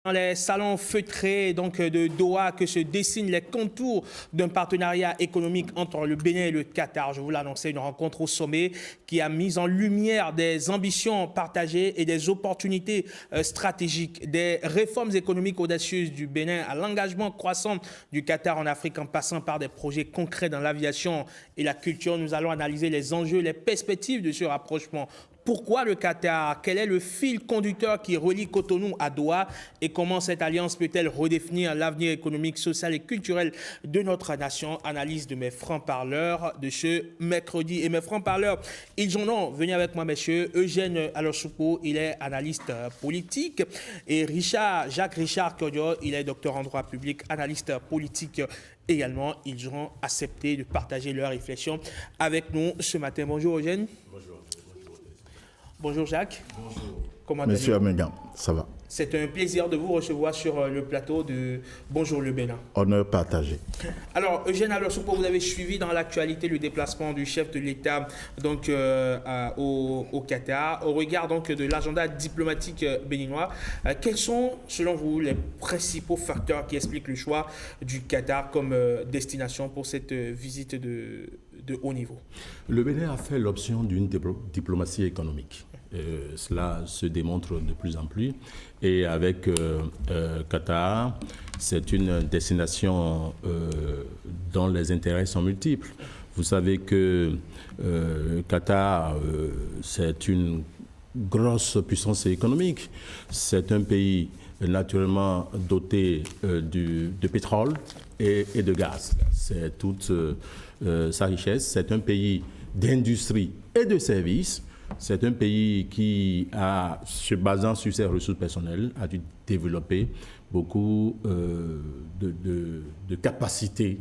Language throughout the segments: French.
Dans les salons feutrés de Doha que se dessinent les contours d'un partenariat économique entre le Bénin et le Qatar. Je vous l'annonçais, une rencontre au sommet qui a mis en lumière des ambitions partagées et des opportunités stratégiques, des réformes économiques audacieuses du Bénin à l'engagement croissant du Qatar en Afrique en passant par des projets concrets dans l'aviation et la culture. Nous allons analyser les enjeux, les perspectives de ce rapprochement. Pourquoi le Qatar? Quel est le fil conducteur qui relie Cotonou à Doha? Et comment cette alliance peut-elle redéfinir l'avenir économique, social et culturel de notre nation? Analyse de mes francs-parleurs de ce mercredi. Et mes francs-parleurs, ils en ont. Venez avec moi, messieurs. Eugène Alochoupo, il est analyste politique. Et Jacques Richard Kodjo, il est docteur en droit public, analyste politique également. Ils auront accepté de partager leurs réflexions avec nous ce matin. Bonjour, Eugène. Bonjour. Bonjour Jacques. Bonjour. Comment Monsieur allez-vous? Amengan, ça va. C'est un plaisir de vous recevoir sur le plateau de Bonjour le Bénin. Honneur partagé. Alors, Eugène Alochoupo, vous avez suivi dans l'actualité le déplacement du chef de l'État au Qatar. Au regard de l'agenda diplomatique béninois, quels sont, selon vous, les principaux facteurs qui expliquent le choix du Qatar comme destination pour cette visite de haut niveau? Le Bénin a fait l'option d'une diplomatie économique. Cela se démontre de plus en plus. Et avec Qatar, c'est une destination dont les intérêts sont multiples. Vous savez que Qatar, c'est une grosse puissance économique. C'est un pays naturellement doté de pétrole et de gaz. C'est toute sa richesse. C'est un pays d'industrie et de services. C'est un pays qui, se basant sur ses ressources personnelles, a dû développer beaucoup de capacités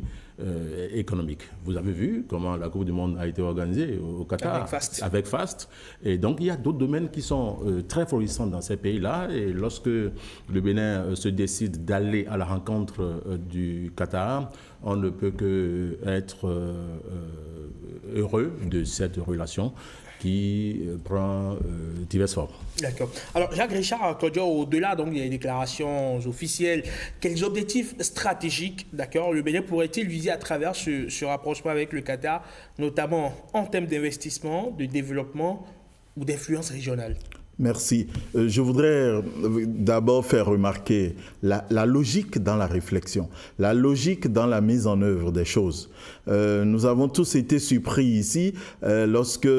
économiques. Vous avez vu comment la Coupe du Monde a été organisée au Qatar avec FAST. Et donc, il y a d'autres domaines qui sont très florissants dans ces pays-là. Et lorsque le Bénin se décide d'aller à la rencontre du Qatar, on ne peut que être heureux de cette relation qui prend diverses formes. D'accord. Alors, Jacques Richard, au-delà des déclarations officielles, quels objectifs stratégiques, le Bénin pourrait-il viser à travers ce rapprochement avec le Qatar, notamment en termes d'investissement, de développement ou d'influence régionale? Merci. Je voudrais d'abord faire remarquer la logique dans la réflexion, la logique dans la mise en œuvre des choses. Nous avons tous été surpris ici lorsque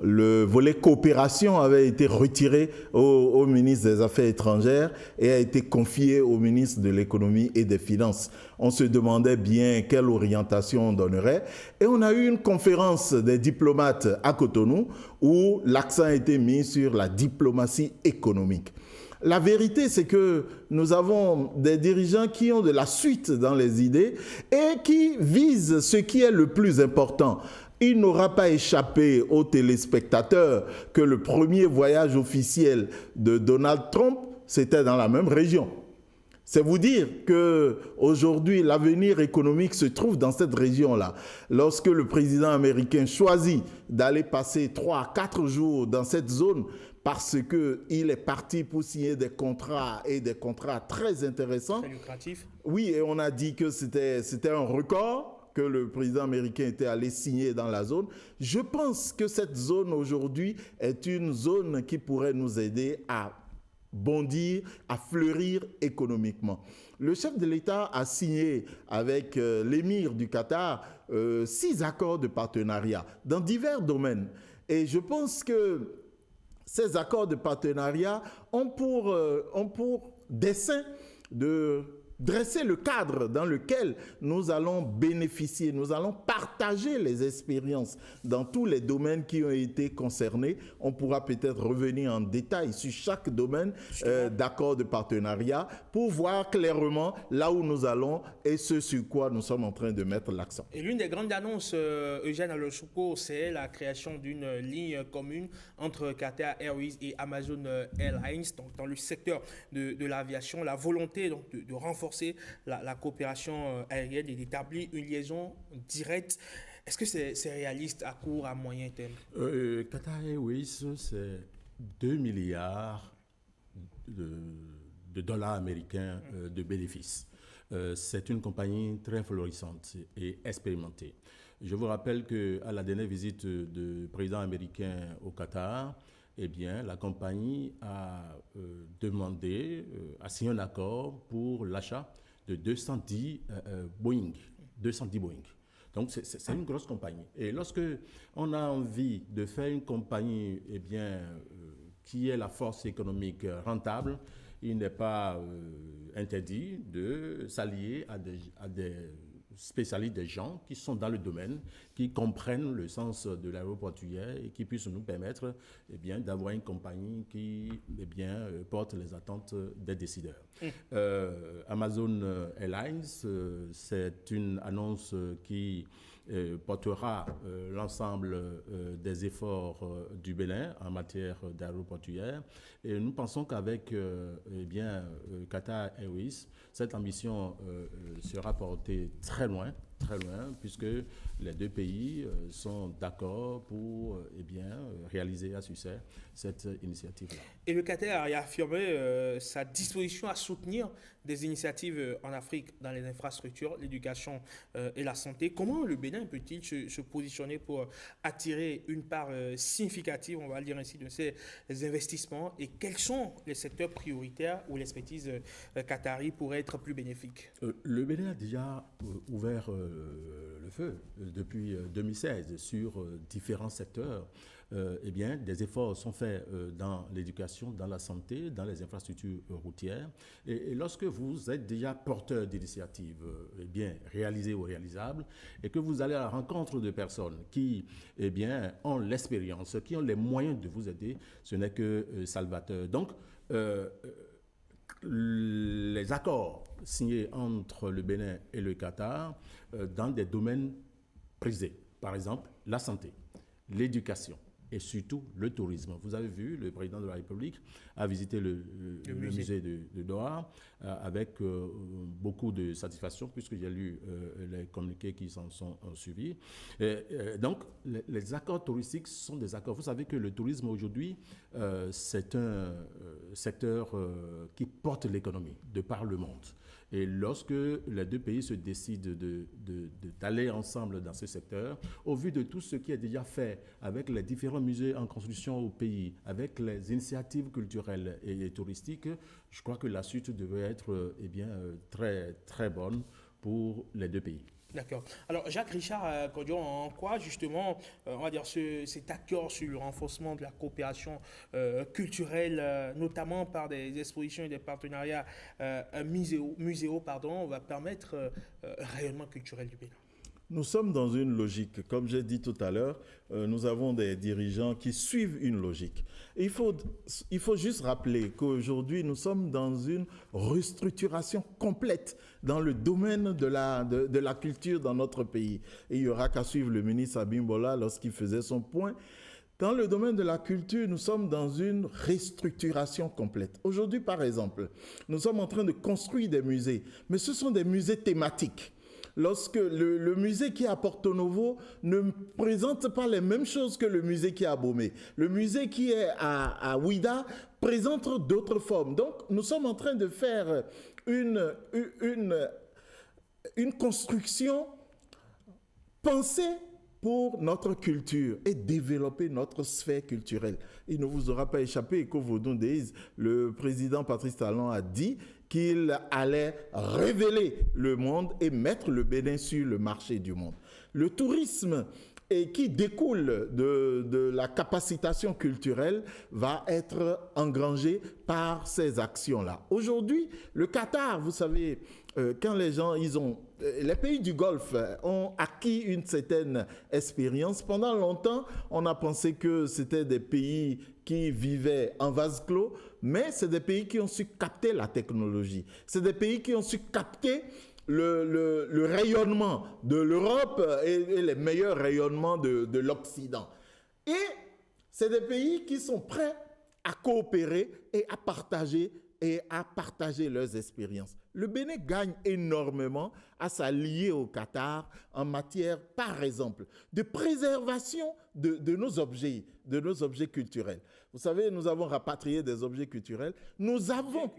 le volet coopération avait été retiré au ministre des Affaires étrangères et a été confié au ministre de l'Économie et des Finances. On se demandait bien quelle orientation on donnerait. Et on a eu une conférence des diplomates à Cotonou où l'accent a été mis sur la diplomatie économique. La vérité, c'est que nous avons des dirigeants qui ont de la suite dans les idées et qui visent ce qui est le plus important. Il n'aura pas échappé aux téléspectateurs que le premier voyage officiel de Donald Trump, c'était dans la même région. C'est vous dire qu'aujourd'hui, l'avenir économique se trouve dans cette région-là. Lorsque le président américain choisit d'aller passer 3 à 4 jours dans cette zone, parce qu'il est parti pour signer des contrats et des contrats très intéressants. Très lucratif. Oui, et on a dit que c'était un record que le président américain était allé signer dans la zone. Je pense que cette zone aujourd'hui est une zone qui pourrait nous aider à bondir, à fleurir économiquement. Le chef de l'État a signé avec l'émir du Qatar 6 accords de partenariat dans divers domaines. Et je pense que ces accords de partenariat ont pour dessein de dresser le cadre dans lequel nous allons bénéficier, nous allons partager les expériences dans tous les domaines qui ont été concernés. On pourra peut-être revenir en détail sur chaque domaine d'accord de partenariat pour voir clairement là où nous allons et ce sur quoi nous sommes en train de mettre l'accent. Et l'une des grandes annonces, Eugène Alochoupo, c'est la création d'une ligne commune entre Qatar Airways et Amazon Airlines, donc dans le secteur de l'aviation, la volonté de renforcer la coopération aérienne et d'établir une liaison directe. Est-ce que c'est réaliste à court, à moyen terme? Qatar Airways, c'est 2 milliards de dollars américains de bénéfices. C'est une compagnie très florissante et expérimentée. Je vous rappelle qu'à la dernière visite du président américain au Qatar, eh bien, la compagnie a demandé, a signé un accord pour l'achat de 210 Boeing. 210 Boeing. Donc, c'est une grosse compagnie. Et lorsque on a envie de faire une compagnie, eh bien, qui ait la force économique rentable, il n'est pas interdit de s'allier à des spécialistes, des gens qui sont dans le domaine, qui comprennent le sens de l'aéroportuaire et qui puissent nous permettre eh bien, d'avoir une compagnie qui eh bien, porte les attentes des décideurs. Amazon Airlines, c'est une annonce qui portera l'ensemble des efforts du Bénin en matière d'aéroportuaire. Et nous pensons qu'avec eh bien, Qatar Airways, cette ambition sera portée très loin, puisque les deux pays sont d'accord pour eh bien, réaliser à succès cette initiative-là. Et le Qatar a affirmé sa disposition à soutenir des initiatives en Afrique dans les infrastructures, l'éducation et la santé. Comment le Bénin peut-il se positionner pour attirer une part significative, on va le dire ainsi, de ces investissements, et quels sont les secteurs prioritaires où l'expertise qatari pourrait être plus bénéfique? Le Bénin a déjà ouvert le feu depuis 2016 sur différents secteurs. Eh bien, des efforts sont faits dans l'éducation, dans la santé, dans les infrastructures routières. Et lorsque vous êtes déjà porteur d'initiatives eh bien, réalisées ou réalisables, et que vous allez à la rencontre de personnes qui eh bien, ont l'expérience, qui ont les moyens de vous aider, ce n'est que salvateur. Donc, les accords signés entre le Bénin et le Qatar dans des domaines prisés, par exemple la santé, l'éducation et surtout le tourisme. Vous avez vu, le président de la République a visité le musée de Doha avec beaucoup de satisfaction, puisque j'ai lu les communiqués qui s'en sont suivis. Donc, les accords touristiques sont des accords. Vous savez que le tourisme aujourd'hui, c'est un secteur qui porte l'économie de par le monde. Et lorsque les deux pays se décident d'aller ensemble dans ce secteur, au vu de tout ce qui est déjà fait avec les différents musées en construction au pays, avec les initiatives culturelles et touristiques, je crois que la suite devrait être eh bien, très, très bonne pour les deux pays. D'accord. Alors, Jacques-Richard Codion, en quoi, justement, on va dire, cet accord sur le renforcement de la coopération culturelle, notamment par des expositions et des partenariats muséaux, va permettre un rayonnement culturel du Bénin? Nous sommes dans une logique. Comme j'ai dit tout à l'heure, nous avons des dirigeants qui suivent une logique. Et il faut juste rappeler qu'aujourd'hui, nous sommes dans une restructuration complète dans le domaine de la culture dans notre pays. Et il n'y aura qu'à suivre le ministre Abimbola lorsqu'il faisait son point. Dans le domaine de la culture, nous sommes dans une restructuration complète. Aujourd'hui, par exemple, nous sommes en train de construire des musées, mais ce sont des musées thématiques. Lorsque le musée qui est à Porto Novo ne présente pas les mêmes choses que le musée qui est à Bomé. Le musée qui est à Ouida présente d'autres formes. Donc, nous sommes en train de faire une construction pensée pour notre culture et développer notre sphère culturelle. Il ne vous aura pas échappé qu'au Vaudon Days, le président Patrice Talon a dit qu'il allait révéler le monde et mettre le Bénin sur le marché du monde. Le tourisme qui découle de la capacitation culturelle va être engrangé par ces actions-là. Aujourd'hui, le Qatar, vous savez, quand les gens, les pays du Golfe ont acquis une certaine expérience. Pendant longtemps, on a pensé que c'était des pays qui vivaient en vase clos, mais c'est des pays qui ont su capter la technologie. C'est des pays qui ont su capter le rayonnement de l'Europe et les meilleurs rayonnements de l'Occident. Et c'est des pays qui sont prêts à coopérer et à partager et à partager leurs expériences. Le Bénin gagne énormément à s'allier au Qatar en matière, par exemple, de préservation de nos objets culturels. Vous savez, nous avons rapatrié des objets culturels, nous avons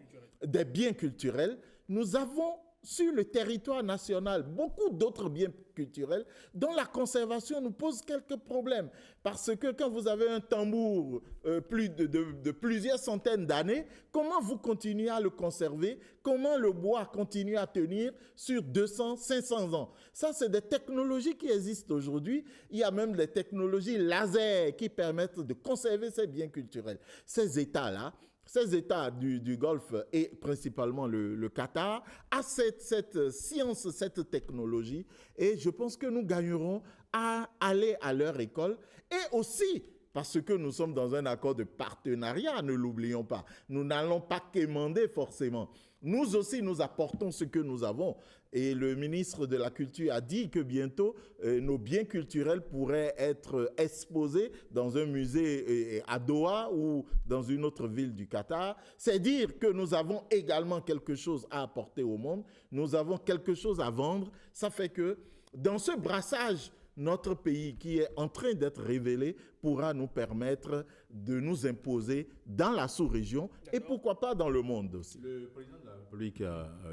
des biens culturels, nous avons sur le territoire national beaucoup d'autres biens culturels dont la conservation nous pose quelques problèmes. Parce que quand vous avez un tambour de plusieurs centaines d'années, comment vous continuez à le conserver? Comment le bois continue à tenir sur 200, 500 ans? Ça, c'est des technologies qui existent aujourd'hui. Il y a même des technologies laser qui permettent de conserver ces biens culturels. Ces États-là, ces États du Golfe et principalement le Qatar a cette science, cette technologie, et je pense que nous gagnerons à aller à leur école et aussi parce que nous sommes dans un accord de partenariat, ne l'oublions pas. Nous n'allons pas quémander forcément. Nous aussi, nous apportons ce que nous avons. Et le ministre de la Culture a dit que bientôt, nos biens culturels pourraient être exposés dans un musée à Doha ou dans une autre ville du Qatar. C'est dire que nous avons également quelque chose à apporter au monde. Nous avons quelque chose à vendre. Ça fait que dans ce brassage, notre pays qui est en train d'être révélé pourra nous permettre de nous imposer dans la sous-région et pourquoi pas dans le monde aussi. Le président de la République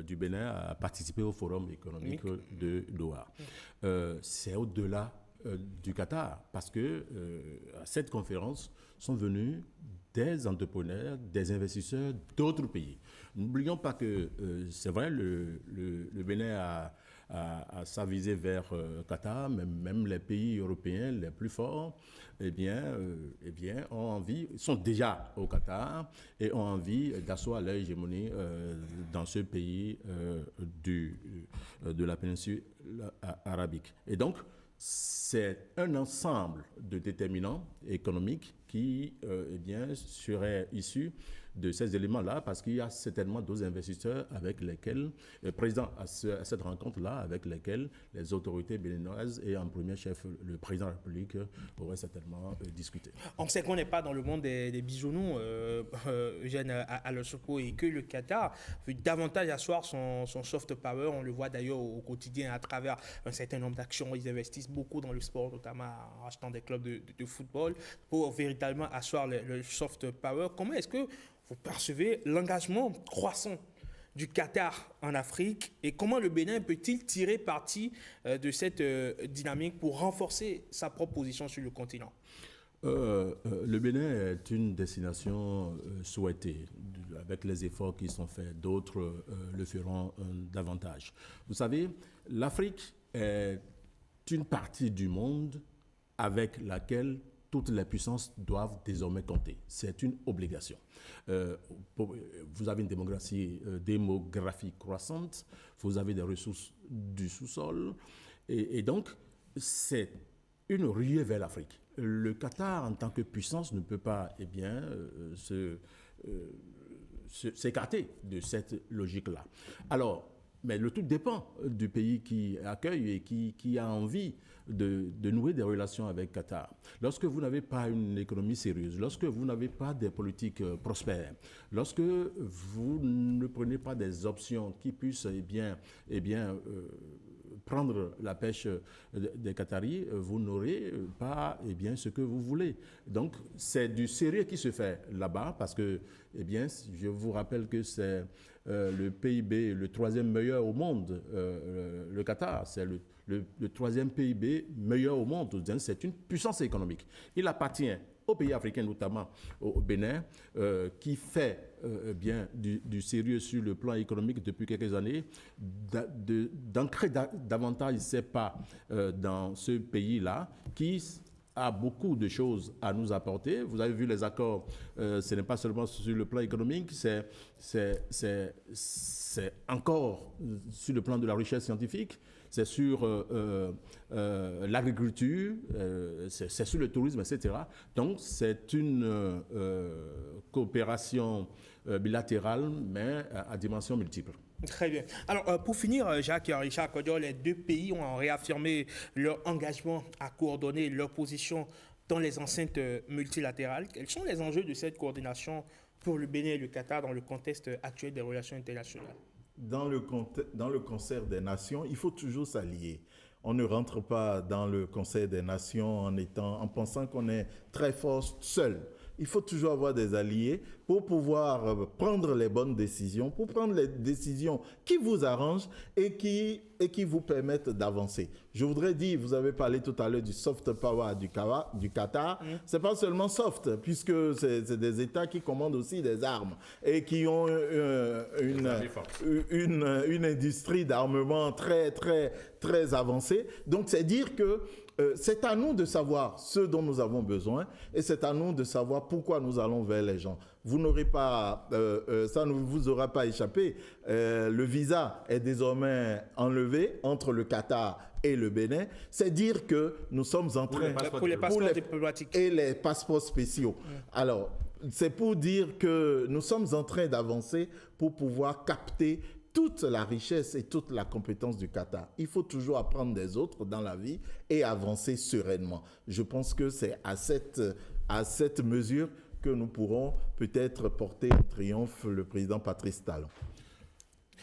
du Bénin a participé au forum économique de Doha. C'est au-delà du Qatar parce que à cette conférence sont venus des entrepreneurs, des investisseurs d'autres pays. N'oublions pas que c'est vrai, le Bénin a sa visée vers Qatar, même les pays européens les plus forts, ont envie, sont déjà au Qatar et ont envie d'asseoir leur hégémonie dans ce pays de la péninsule arabique. Et donc, c'est un ensemble de déterminants économiques qui seraient issus de ces éléments-là, parce qu'il y a certainement d'autres investisseurs avec lesquels, présents à cette rencontre-là, avec lesquels les autorités béninoises et en premier chef le président de la République auraient certainement discuté. On sait qu'on n'est pas dans le monde des bisounours, Eugène Alosopo, et que le Qatar veut davantage asseoir son soft power. On le voit d'ailleurs au quotidien à travers un certain nombre d'actions. Ils investissent beaucoup dans le sport, notamment en achetant des clubs de football pour véritablement asseoir le soft power. Comment est-ce que vous percevez l'engagement croissant du Qatar en Afrique et comment le Bénin peut-il tirer parti de cette dynamique pour renforcer sa propre position sur le continent? Le Bénin est une destination souhaitée, avec les efforts qui sont faits. D'autres le feront davantage. Vous savez, l'Afrique est une partie du monde avec laquelle toutes les puissances doivent désormais compter. C'est une obligation. Vous avez une démographie croissante, vous avez des ressources du sous-sol, et donc c'est une ruée vers l'Afrique. Le Qatar, en tant que puissance, ne peut pas s'écarter de cette logique-là. Alors, mais le tout dépend du pays qui accueille et qui a envie de nouer des relations avec Qatar. Lorsque vous n'avez pas une économie sérieuse, lorsque vous n'avez pas des politiques prospères, lorsque vous ne prenez pas des options qui puissent prendre la pêche des Qataris, vous n'aurez pas ce que vous voulez. Donc c'est du sérieux qui se fait là-bas parce que je vous rappelle que c'est le PIB le troisième meilleur au monde, le Qatar, c'est le troisième PIB meilleur au monde. C'est une puissance économique. Il appartient aux pays africains, notamment au Bénin, qui fait du sérieux sur le plan économique depuis quelques années, d'ancrer davantage ses pas dans ce pays-là, qui a beaucoup de choses à nous apporter. Vous avez vu les accords, ce n'est pas seulement sur le plan économique, c'est encore sur le plan de la recherche scientifique, c'est sur l'agriculture, c'est sur le tourisme, etc. Donc c'est une coopération bilatérale, mais à dimension multiple. Très bien. Alors, pour finir, Jacques et Richard Kodjo, les deux pays ont réaffirmé leur engagement à coordonner leur position dans les enceintes multilatérales. Quels sont les enjeux de cette coordination pour le Bénin et le Qatar dans le contexte actuel des relations internationales? Dans le concert des nations, il faut toujours s'allier. On ne rentre pas dans le concert des nations en pensant qu'on est très fort seul. Il faut toujours avoir des alliés pour pouvoir prendre les bonnes décisions, pour prendre les décisions qui vous arrangent et qui vous permettent d'avancer. Je voudrais dire, vous avez parlé tout à l'heure du soft power du Qatar. C'est pas seulement soft, puisque c'est des États qui commandent aussi des armes et qui ont une industrie d'armement très, très, très avancée. Donc, c'est dire que c'est à nous de savoir ce dont nous avons besoin et c'est à nous de savoir pourquoi nous allons vers les gens. Vous n'aurez pas, ça ne vous aura pas échappé. Le visa est désormais enlevé entre le Qatar et le Bénin. C'est dire que nous sommes en train... Pour les passeports diplomatiques. Et les passeports spéciaux. Alors, c'est pour dire que nous sommes en train d'avancer pour pouvoir capter toute la richesse et toute la compétence du Qatar. Il faut toujours apprendre des autres dans la vie et avancer sereinement. Je pense que c'est à cette mesure que nous pourrons peut-être porter au triomphe le président Patrice Talon.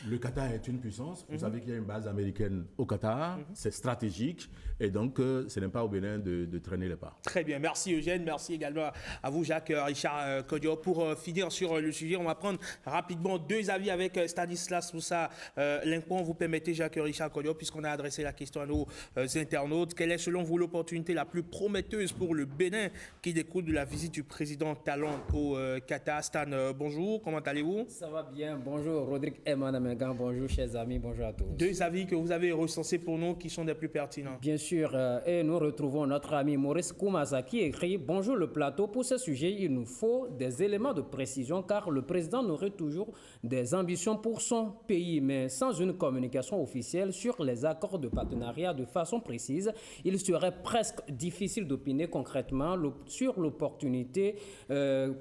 Le Qatar est une puissance. Vous savez qu'il y a une base américaine au Qatar. C'est stratégique. Et donc, ce n'est pas au Bénin de traîner les pas. Très bien. Merci Eugène. Merci également à vous, Jacques Richard Kodio. Pour finir sur le sujet, on va prendre rapidement deux avis avec Stanislas Moussa Lincon. Vous permettez, Jacques Richard Kodio, puisqu'on a adressé la question à nos internautes. Quelle est selon vous l'opportunité la plus prometteuse pour le Bénin qui découle de la visite du président Talon au Qatar? Stan, bonjour. Comment allez-vous? Ça va bien. Bonjour, Rodrigue Emmanuel. Bonjour, chers amis. Bonjour à tous. Deux avis que vous avez recensés pour nous qui sont des plus pertinents. Bien sûr. Et nous retrouvons notre ami Maurice Koumasa qui écrit « Bonjour le plateau. Pour ce sujet, il nous faut des éléments de précision car le président aurait toujours des ambitions pour son pays. Mais sans une communication officielle sur les accords de partenariat de façon précise, il serait presque difficile d'opiner concrètement sur l'opportunité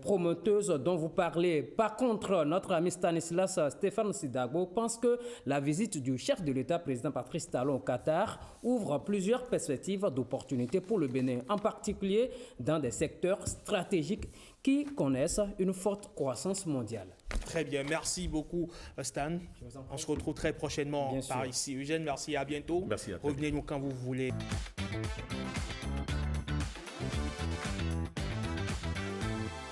prometteuse dont vous parlez. Par contre, notre ami Stanislas Stéphane Sidago pense que la visite du chef de l'État, président Patrice Talon au Qatar, ouvre plusieurs perspectives d'opportunités pour le Bénin, en particulier dans des secteurs stratégiques qui connaissent une forte croissance mondiale. Très bien, merci beaucoup Stan. On se retrouve très prochainement par ici. Eugène, merci, à bientôt. Merci à toi. Revenez-nous quand vous voulez.